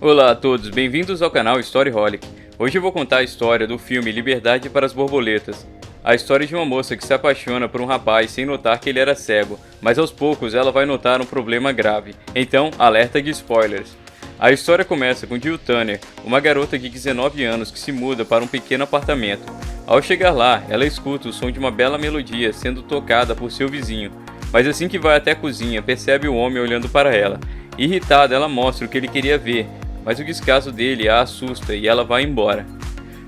Olá a todos, bem-vindos ao canal Storyholic. Hoje eu vou contar a história do filme Liberdade para as Borboletas. A história de uma moça que se apaixona por um rapaz sem notar que ele era cego, mas aos poucos ela vai notar um problema grave. Então, alerta de spoilers. A história começa com Jill Turner, uma garota de 19 anos que se muda para um pequeno apartamento. Ao chegar lá, ela escuta o som de uma bela melodia sendo tocada por seu vizinho, mas assim que vai até a cozinha, percebe o homem olhando para ela. Irritada, ela mostra o que ele queria ver, mas o descaso dele a assusta e ela vai embora.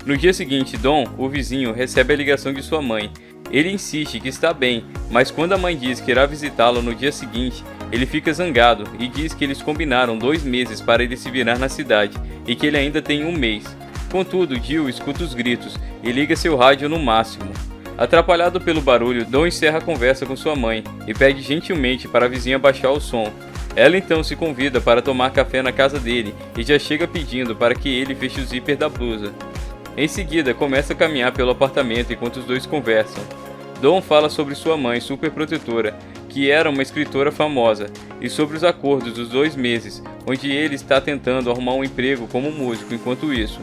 No dia seguinte, Don, o vizinho, recebe a ligação de sua mãe. Ele insiste que está bem, mas quando a mãe diz que irá visitá-lo no dia seguinte, ele fica zangado e diz que eles combinaram 2 meses para ele se virar na cidade e que ele ainda tem 1 mês. Contudo, Jill escuta os gritos e liga seu rádio no máximo. Atrapalhado pelo barulho, Don encerra a conversa com sua mãe e pede gentilmente para a vizinha baixar o som. Ela então se convida para tomar café na casa dele e já chega pedindo para que ele feche o zíper da blusa. Em seguida, começa a caminhar pelo apartamento enquanto os dois conversam. Don fala sobre sua mãe superprotetora, que era uma escritora famosa, e sobre os acordos dos 2 meses, onde ele está tentando arrumar um emprego como músico enquanto isso.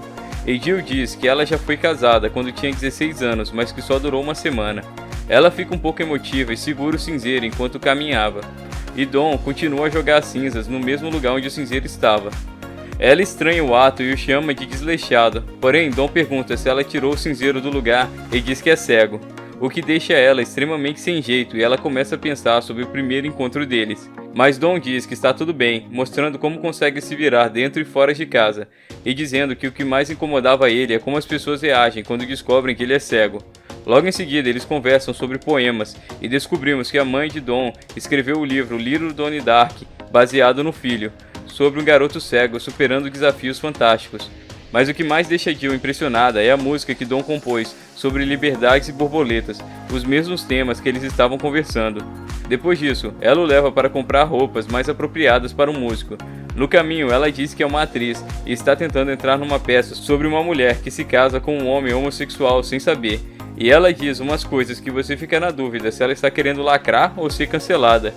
E Jill diz que ela já foi casada quando tinha 16 anos, mas que só durou 1 semana. Ela fica um pouco emotiva e segura o cinzeiro enquanto caminhava. E Don continua a jogar cinzas no mesmo lugar onde o cinzeiro estava. Ela estranha o ato e o chama de desleixado, porém Don pergunta se ela tirou o cinzeiro do lugar e diz que é cego, o que deixa ela extremamente sem jeito e ela começa a pensar sobre o primeiro encontro deles. Mas Don diz que está tudo bem, mostrando como consegue se virar dentro e fora de casa, e dizendo que o que mais incomodava ele é como as pessoas reagem quando descobrem que ele é cego. Logo em seguida, eles conversam sobre poemas e descobrimos que a mãe de Don escreveu o livro Little Donnie Dark, baseado no filho, sobre um garoto cego superando desafios fantásticos. Mas o que mais deixa Jill impressionada é a música que Don compôs sobre liberdades e borboletas, os mesmos temas que eles estavam conversando. Depois disso, ela o leva para comprar roupas mais apropriadas para um músico. No caminho, ela diz que é uma atriz e está tentando entrar numa peça sobre uma mulher que se casa com um homem homossexual sem saber. E ela diz umas coisas que você fica na dúvida se ela está querendo lacrar ou ser cancelada.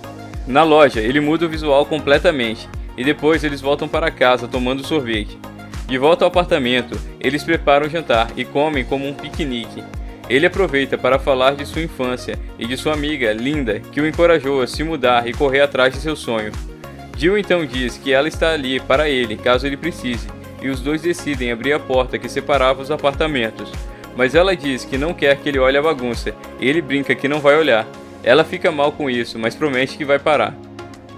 Na loja, ele muda o visual completamente, e depois eles voltam para casa tomando sorvete. De volta ao apartamento, eles preparam o jantar e comem como um piquenique. Ele aproveita para falar de sua infância e de sua amiga, Linda, que o encorajou a se mudar e correr atrás de seu sonho. Jill então diz que ela está ali para ele caso ele precise, e os dois decidem abrir a porta que separava os apartamentos. Mas ela diz que não quer que ele olhe a bagunça, e ele brinca que não vai olhar. Ela fica mal com isso, mas promete que vai parar.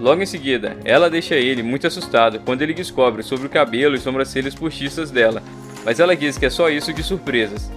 Logo em seguida, ela deixa ele muito assustado quando ele descobre sobre o cabelo e sobrancelhas postiças dela, mas ela diz que é só isso de surpresas.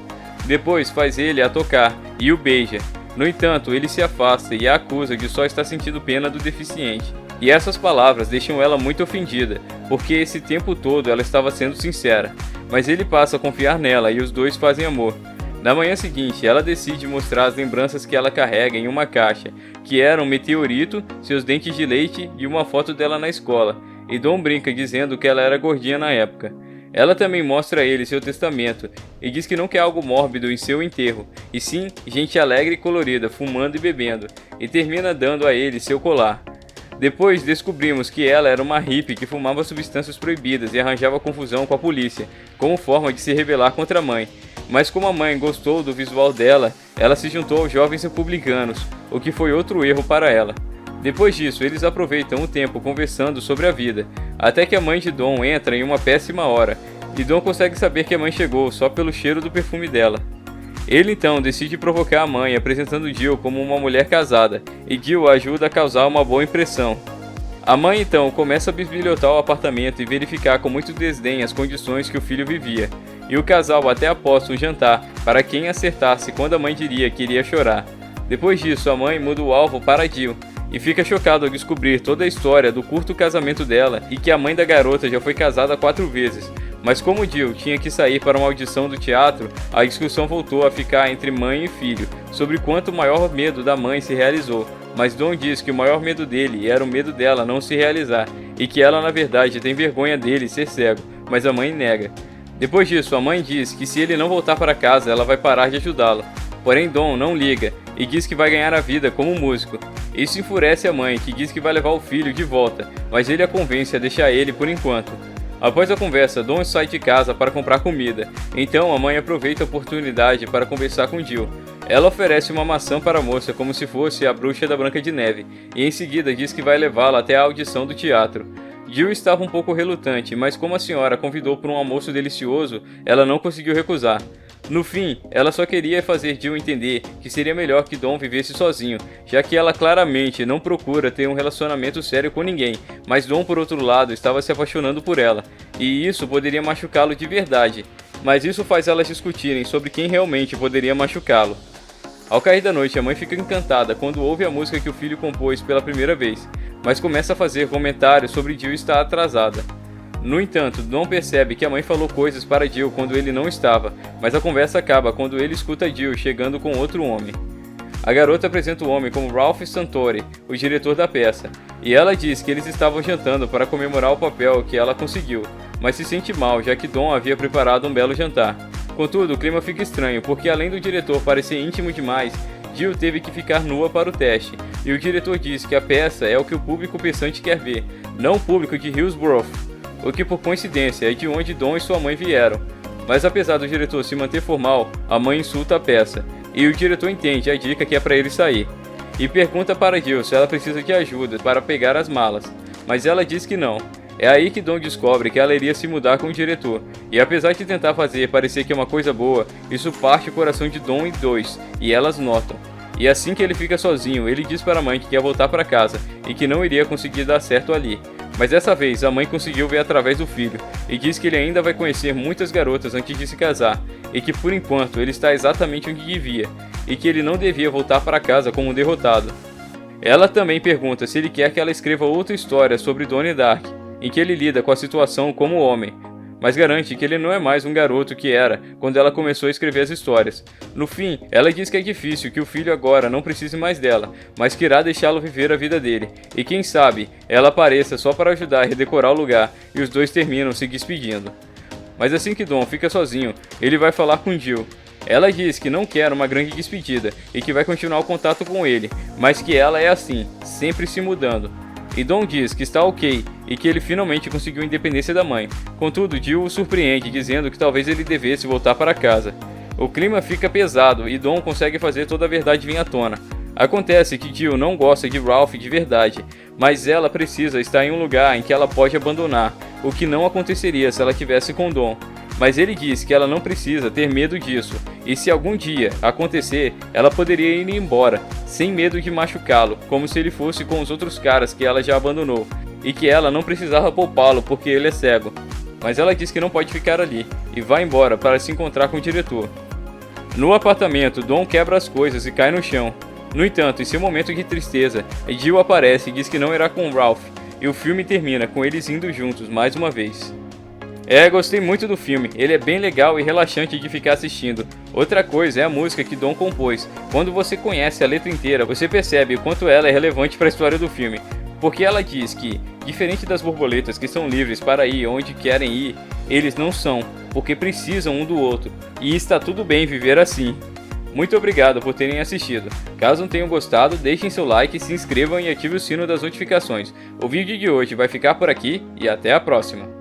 Depois faz ele a tocar e o beija. No entanto, ele se afasta e a acusa de só estar sentindo pena do deficiente. E essas palavras deixam ela muito ofendida, porque esse tempo todo ela estava sendo sincera. Mas ele passa a confiar nela e os dois fazem amor. Na manhã seguinte, ela decide mostrar as lembranças que ela carrega em uma caixa, que eram um meteorito, seus dentes de leite e uma foto dela na escola, e Don brinca dizendo que ela era gordinha na época. Ela também mostra a ele seu testamento, e diz que não quer algo mórbido em seu enterro, e sim gente alegre e colorida, fumando e bebendo, e termina dando a ele seu colar. Depois descobrimos que ela era uma hippie que fumava substâncias proibidas e arranjava confusão com a polícia, como forma de se rebelar contra a mãe. Mas como a mãe gostou do visual dela, ela se juntou aos jovens republicanos, o que foi outro erro para ela. Depois disso, eles aproveitam o tempo conversando sobre a vida, até que a mãe de Don entra em uma péssima hora, e Don consegue saber que a mãe chegou só pelo cheiro do perfume dela. Ele então decide provocar a mãe, apresentando Jill como uma mulher casada, e Jill ajuda a causar uma boa impressão. A mãe então começa a bisbilhotar o apartamento e verificar com muito desdém as condições que o filho vivia, e o casal até aposta um jantar para quem acertasse quando a mãe diria que iria chorar. Depois disso, a mãe muda o alvo para Jill, e fica chocado ao descobrir toda a história do curto casamento dela e que a mãe da garota já foi casada 4 vezes. Mas como Jill tinha que sair para uma audição do teatro, a discussão voltou a ficar entre mãe e filho, sobre quanto o maior medo da mãe se realizou. Mas Don diz que o maior medo dele era o medo dela não se realizar, e que ela na verdade tem vergonha dele ser cego, mas a mãe nega. Depois disso, a mãe diz que se ele não voltar para casa, ela vai parar de ajudá-lo. Porém Don não liga, e diz que vai ganhar a vida como músico. Isso enfurece a mãe, que diz que vai levar o filho de volta, mas ele a convence a deixar ele por enquanto. Após a conversa, Dawn sai de casa para comprar comida, então a mãe aproveita a oportunidade para conversar com Jill. Ela oferece uma maçã para a moça como se fosse a bruxa da Branca de Neve, e em seguida diz que vai levá-la até a audição do teatro. Jill estava um pouco relutante, mas como a senhora convidou para um almoço delicioso, ela não conseguiu recusar. No fim, ela só queria fazer Jill entender que seria melhor que Dawn vivesse sozinho, já que ela claramente não procura ter um relacionamento sério com ninguém, mas Dawn, por outro lado, estava se apaixonando por ela, e isso poderia machucá-lo de verdade, mas isso faz elas discutirem sobre quem realmente poderia machucá-lo. Ao cair da noite, a mãe fica encantada quando ouve a música que o filho compôs pela primeira vez, mas começa a fazer comentários sobre Jill estar atrasada. No entanto, Dawn percebe que a mãe falou coisas para Jill quando ele não estava, mas a conversa acaba quando ele escuta Jill chegando com outro homem. A garota apresenta o homem como Ralph Santoro, o diretor da peça, e ela diz que eles estavam jantando para comemorar o papel que ela conseguiu, mas se sente mal já que Dawn havia preparado um belo jantar. Contudo, o clima fica estranho, porque além do diretor parecer íntimo demais, Jill teve que ficar nua para o teste, e o diretor diz que a peça é o que o público pensante quer ver, não o público de Hillsborough, o que por coincidência é de onde Dawn e sua mãe vieram. Mas apesar do diretor se manter formal, a mãe insulta a peça, e o diretor entende a dica que é para ele sair, e pergunta para Jill se ela precisa de ajuda para pegar as malas, mas ela diz que não. É aí que Dawn descobre que ela iria se mudar com o diretor, e apesar de tentar fazer parecer que é uma coisa boa, isso parte o coração de Dawn em dois, e elas notam. E assim que ele fica sozinho, ele diz para a mãe que quer voltar para casa, e que não iria conseguir dar certo ali. Mas dessa vez, a mãe conseguiu ver através do filho, e diz que ele ainda vai conhecer muitas garotas antes de se casar, e que por enquanto ele está exatamente onde devia, e que ele não devia voltar para casa como um derrotado. Ela também pergunta se ele quer que ela escreva outra história sobre Donnie Dark, em que ele lida com a situação como homem, mas garante que ele não é mais um garoto que era quando ela começou a escrever as histórias. No fim, ela diz que é difícil que o filho agora não precise mais dela, mas que irá deixá-lo viver a vida dele, e quem sabe, ela apareça só para ajudar a redecorar o lugar, e os dois terminam se despedindo. Mas assim que Dawn fica sozinho, ele vai falar com Jill. Ela diz que não quer uma grande despedida, e que vai continuar o contato com ele, mas que ela é assim, sempre se mudando. E Dawn diz que está ok e que ele finalmente conseguiu a independência da mãe. Contudo, Jill o surpreende dizendo que talvez ele devesse voltar para casa. O clima fica pesado e Dawn consegue fazer toda a verdade vir à tona. Acontece que Jill não gosta de Ralph de verdade, mas ela precisa estar em um lugar em que ela pode abandonar, o que não aconteceria se ela tivesse com Dawn. Mas ele diz que ela não precisa ter medo disso, e se algum dia acontecer, ela poderia ir embora, sem medo de machucá-lo, como se ele fosse com os outros caras que ela já abandonou, e que ela não precisava poupá-lo porque ele é cego. Mas ela diz que não pode ficar ali, e vai embora para se encontrar com o diretor. No apartamento, Dawn quebra as coisas e cai no chão. No entanto, em seu momento de tristeza, Jill aparece e diz que não irá com Ralph, e o filme termina com eles indo juntos mais uma vez. Gostei muito do filme, ele é bem legal e relaxante de ficar assistindo. Outra coisa é a música que Dawn compôs. Quando você conhece a letra inteira, você percebe o quanto ela é relevante para a história do filme. Porque ela diz que, diferente das borboletas que são livres para ir onde querem ir, eles não são, porque precisam um do outro, e está tudo bem viver assim. Muito obrigado por terem assistido. Caso tenham gostado, deixem seu like, se inscrevam e ativem o sino das notificações. O vídeo de hoje vai ficar por aqui e até a próxima.